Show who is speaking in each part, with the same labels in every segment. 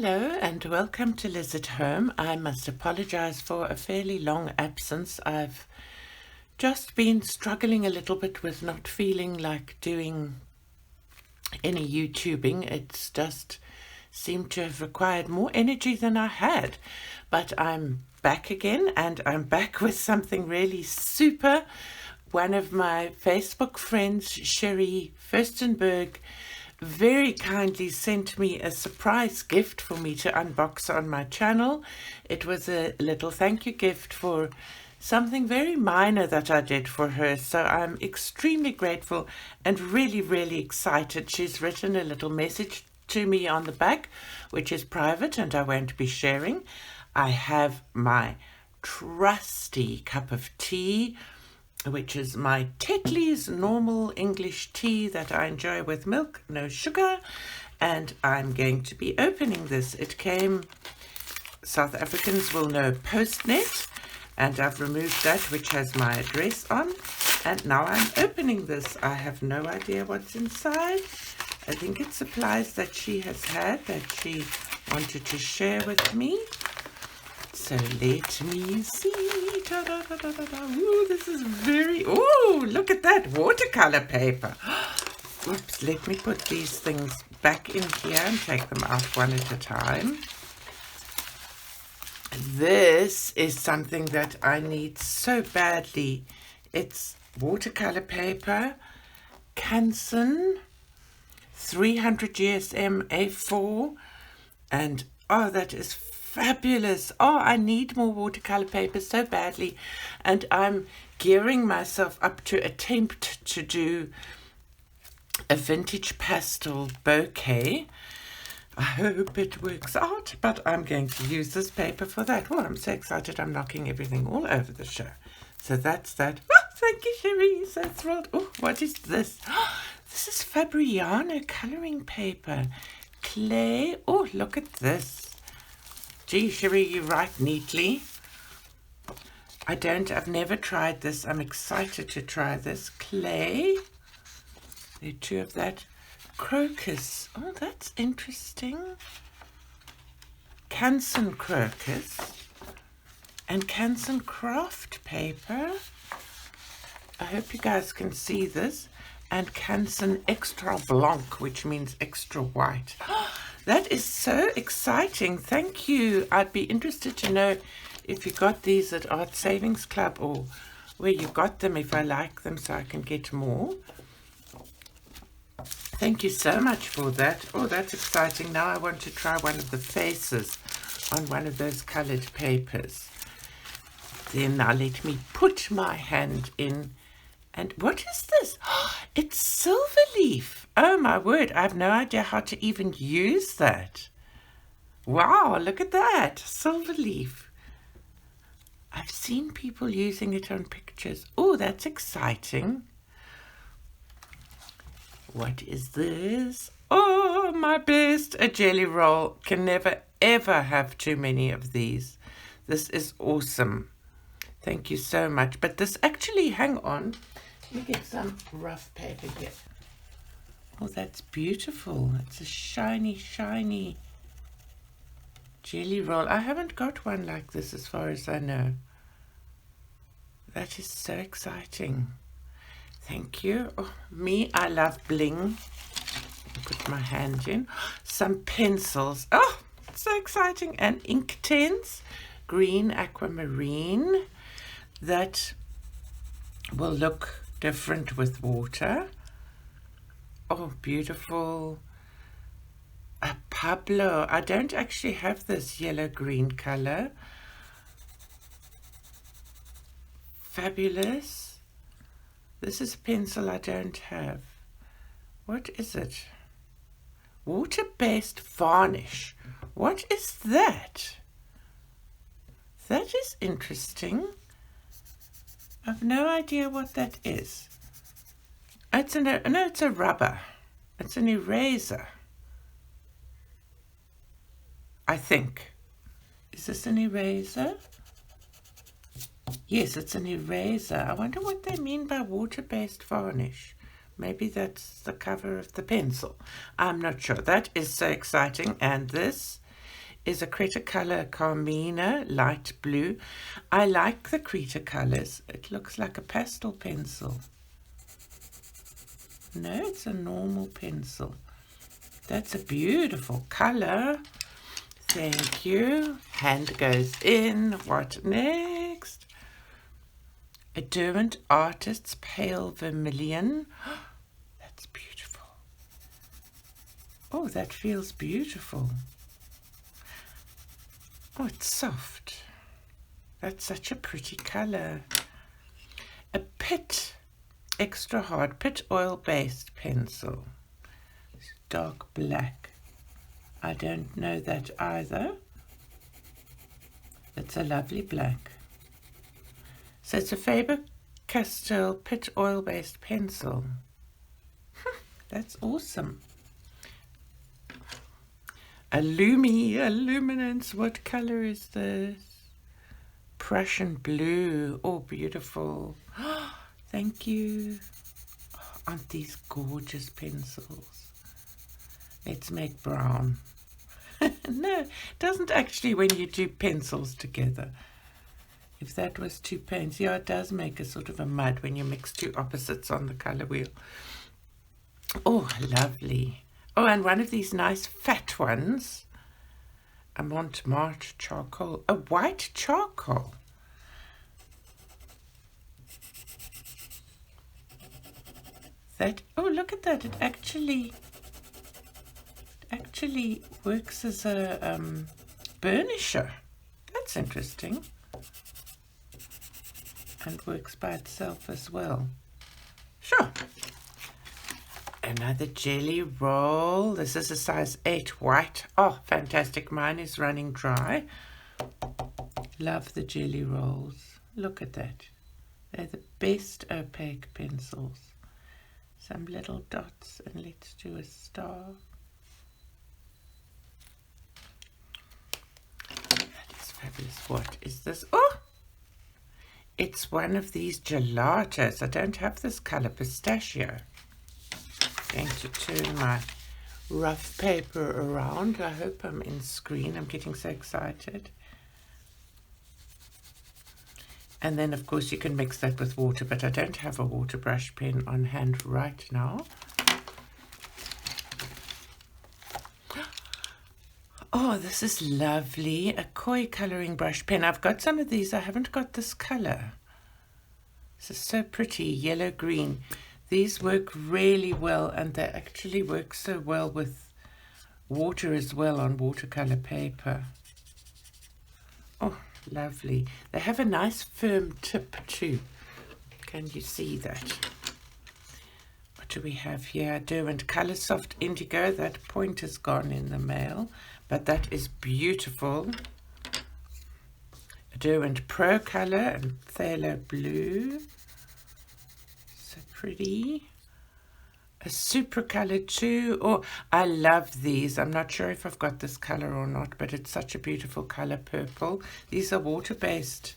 Speaker 1: Hello and welcome to Liz at Home. I must apologize for a fairly long absence. I've just been struggling a little bit with not feeling like doing any YouTubing. It's just seemed to have required more energy than I had. But I'm back again, and I'm back with something really super. One of my Facebook friends, Sherry Furstenberg, very kindly sent me a surprise gift for me to unbox on my channel. It was a little thank you gift for something very minor that I did for her, so I'm extremely grateful and really excited. She's written a little message to me on the back, which is private and I won't be sharing. I have my trusty cup of tea, which is my Tetley's normal English tea that I enjoy with milk, no sugar, and I'm going to be opening this. It came, South Africans will know, Postnet, and I've removed that, which has my address on, and now I'm opening this. I have no idea what's inside. I think it's supplies that she has had that she wanted to share with me. So let me see. Ooh, this is very, ooh, look at that, watercolor paper. Oops, let me put these things back in here and take them out one at a time. This is something that I need so badly. It's watercolor paper, Canson, 300 GSM A4, and oh, that is fabulous. Oh, I need more watercolor paper so badly, and I'm gearing myself up to attempt to do a vintage pastel bouquet. I hope it works out, but I'm going to use this paper for that. Oh, I'm so excited. I'm knocking everything all over the show. So that's that. Oh, thank you, Sherry. So thrilled. Oh, what is this? Oh, this is Fabriano coloring paper. Clay. Oh, look at this. Gee, Sherry, you write neatly. I've never tried this. I'm excited to try this. Clay. There are two of that. Crocus. Oh, that's interesting. Canson crocus. And Canson craft paper. I hope you guys can see this. And Canson extra blanc, which means extra white. That is so exciting. Thank you. I'd be interested to know if you got these at Art Savings Club or where you got them, if I like them, so I can get more. Thank you so much for that. Oh, that's exciting. Now I want to try one of the faces on one of those colored papers. Then now let me put my hand in. And what is this? Oh, it's silver leaf. Oh my word, I have no idea how to even use that. Wow, look at that, silver leaf. I've seen people using it on pictures. Oh, that's exciting. What is this? Oh, my best, a jelly roll. Can never ever have too many of these. This is awesome. Thank you so much. But this actually, hang on. Let me get some rough paper here. Oh, that's beautiful. It's a shiny jelly roll. I haven't got one like this as far as I know. That is so exciting. Thank you. Oh, me, I love bling. Put my hand in. Some pencils. Oh, so exciting. And ink tints. Green aquamarine. That will look different with water. Oh, beautiful. A Pablo. I don't actually have this yellow-green color. Fabulous. This is a pencil I don't have. What is it? Water-based varnish. What is that? That is interesting. I've no idea what that is. It's it's a rubber. It's an eraser. I think. Is this an eraser? Yes, it's an eraser. I wonder what they mean by water-based varnish. Maybe that's the cover of the pencil. I'm not sure. That is so exciting. And this is a Cretacolor Carmina light blue. I like the Cretacolors. It looks like a pastel pencil. No, it's a normal pencil. That's a beautiful color. Thank you. Hand goes in. What next? A Derwent Artist's Pale Vermilion. That's beautiful. Oh, that feels beautiful. Oh, it's soft. That's such a pretty color. A Pitt Extra Hard Pitt oil-based pencil. It's dark black. I don't know that either. It's a lovely black. So it's a Faber-Castell Pitt oil-based pencil. That's awesome. A Luminance. What color is this? Prussian blue. Oh, beautiful. Thank you. Oh, aren't these gorgeous pencils? Let's make brown. No, it doesn't actually when you do pencils together. If that was two paints, yeah, it does make a sort of a mud when you mix two opposites on the color wheel. Oh, lovely. Oh, and one of these nice fat ones. A Montmartre charcoal. A white charcoal. That, oh, look at that. It actually works as a burnisher. That's interesting. And works by itself as well. Sure. Another jelly roll. This is a size 8 white. Oh, fantastic. Mine is running dry. Love the jelly rolls. Look at that. They're the best opaque pencils. Some little dots, and let's do a star. That is fabulous. What is this? Oh! It's one of these gelatos. I don't have this color, pistachio. I'm going to turn my rough paper around. I hope I'm in screen. I'm getting so excited. And then, of course, you can mix that with water, but I don't have a water brush pen on hand right now. Oh, this is lovely. A koi coloring brush pen. I've got some of these. I haven't got this color. This is so pretty, yellow-green. These work really well, and they actually work so well with water as well on watercolor paper. Oh, lovely. They have a nice firm tip too. Can you see that? What do we have here? Derwent Color Soft Indigo. That point has gone in the mail, but that is beautiful. Derwent Pro Color and Phthalo Blue. So pretty. A super color too. Oh, I love these. I'm not sure if I've got this color or not, but it's such a beautiful color, purple. These are water-based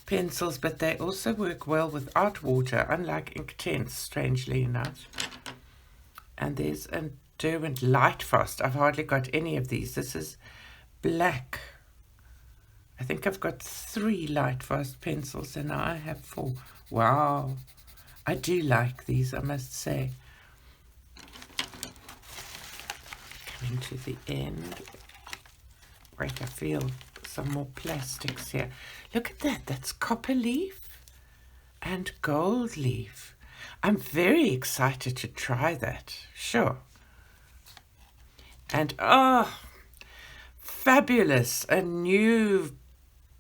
Speaker 1: pencils, but they also work well without water, unlike Inktense, strangely enough. And there's a Derwent Light Frost. I've hardly got any of these. This is black. I think I've got 3 Light Frost pencils, and now I have 4. Wow. I do like these, I must say. Coming to the end. Wait, I feel some more plastics here. Look at that. That's copper leaf and gold leaf. I'm very excited to try that. Sure. And oh, fabulous. A new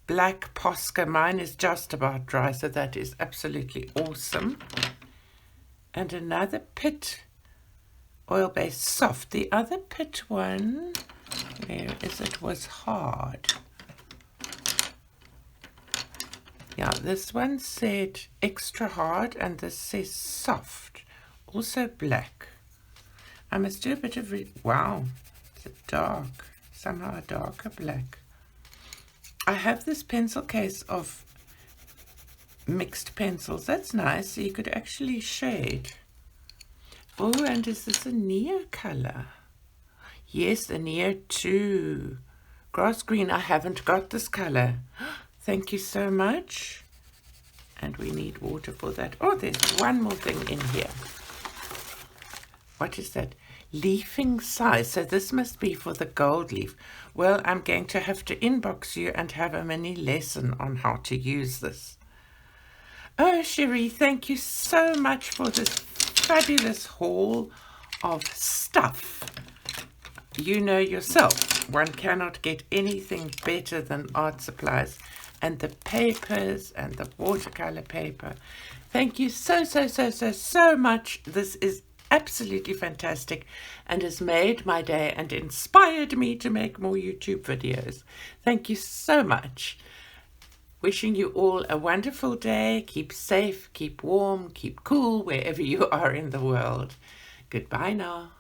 Speaker 1: black Posca. Mine is just about dry, so that is absolutely awesome. And another Pitt oil-based soft. The other Pitt one, where is it, was hard. Yeah, this one said extra hard, and this says soft. Also black. I must do a bit of wow, it's a dark, somehow a darker black. I have this pencil case of mixed pencils. That's nice. So you could actually shade. Oh, and is this a Neo color? Yes, a Neo 2 Grass green, I haven't got this color. Thank you so much. And we need water for that. Oh, there's one more thing in here. What is that? Leafing size. So this must be for the gold leaf. Well, I'm going to have to inbox you and have a mini lesson on how to use this. Oh, Cherie, thank you so much for this fabulous haul of stuff. You know yourself, one cannot get anything better than art supplies. And the papers and the watercolor paper. Thank you so much. This is absolutely fantastic and has made my day and inspired me to make more YouTube videos. Thank you so much. Wishing you all a wonderful day. Keep safe, keep warm, keep cool wherever you are in the world. Goodbye now.